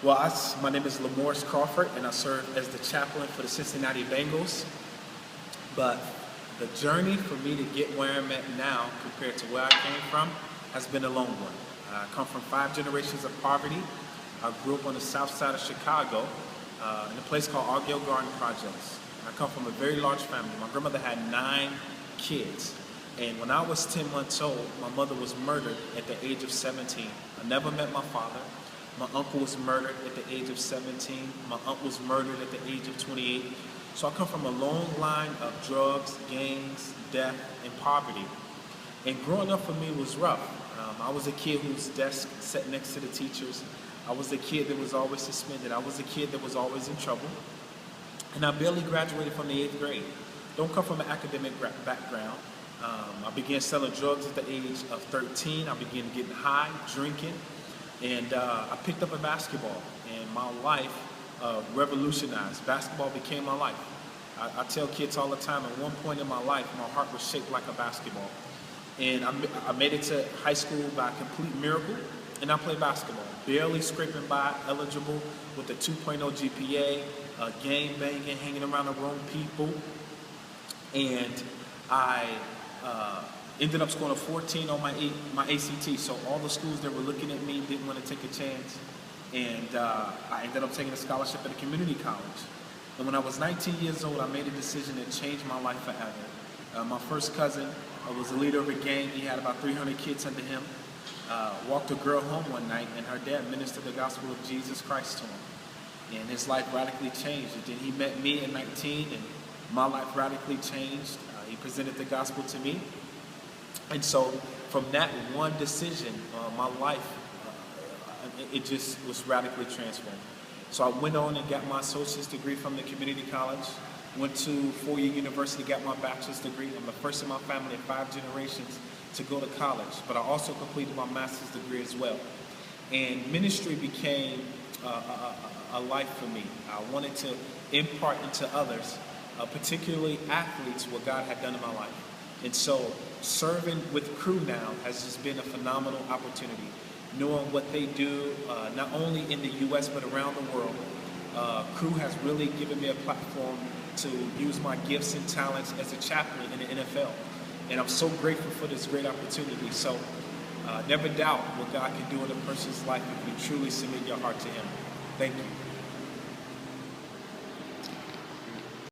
My name is Lamorris Crawford, and I serve as the chaplain for the Cincinnati Bengals. But the journey for me to get where I'm at now compared to where I came from has been a long one. I come from 5 generations of poverty. I grew up on the south side of Chicago in a place called Argyle Garden Projects. I come from a very large family. My grandmother had 9 kids. And when I was 10 months old, my mother was murdered at the age of 17. I never met my father. My uncle was murdered at the age of 17. My aunt was murdered at the age of 28. So I come from a long line of drugs, gangs, death, and poverty. And growing up for me was rough. I was a kid whose desk sat next to the teachers. I was a kid that was always suspended. I was a kid that was always in trouble. And I barely graduated from the 8th grade. Don't come from an academic background. I began selling drugs at the age of 13. I began getting high, drinking, and I picked up a basketball, and my life revolutionized. Basketball became my life. I tell kids all the time, at one point in my life, my heart was shaped like a basketball. And I made it to high school by a complete miracle, and I played basketball, barely scraping by, eligible with a 2.0 GPA, game banging, hanging around the wrong people, and I ended up scoring a 14 on my ACT. So all the schools that were looking at me didn't want to take a chance, and I ended up taking a scholarship at a community college. And when I was 19 years old, I made a decision that changed my life forever. My first cousin was a leader of a gang. He had about 300 kids under him. Walked a girl home one night, and her dad ministered the gospel of Jesus Christ to him. And his life radically changed. And then he met me at 19, and my life radically changed. He presented the gospel to me. And so from that one decision, my life, it just was radically transformed. So I went on and got my associate's degree from the community college, went to 4-year university, got my bachelor's degree. I'm the first in my family in 5 generations to go to college, but I also completed my master's degree as well. And ministry became a life for me. I wanted to impart into others, particularly athletes, what God had done in my life. And so serving with Cru now has just been a phenomenal opportunity. Knowing what they do, not only in the U.S. but around the world, Cru has really given me a platform to use my gifts and talents as a chaplain in the NFL. And I'm so grateful for this great opportunity. So never doubt what God can do in a person's life if you truly submit your heart to Him. Thank you.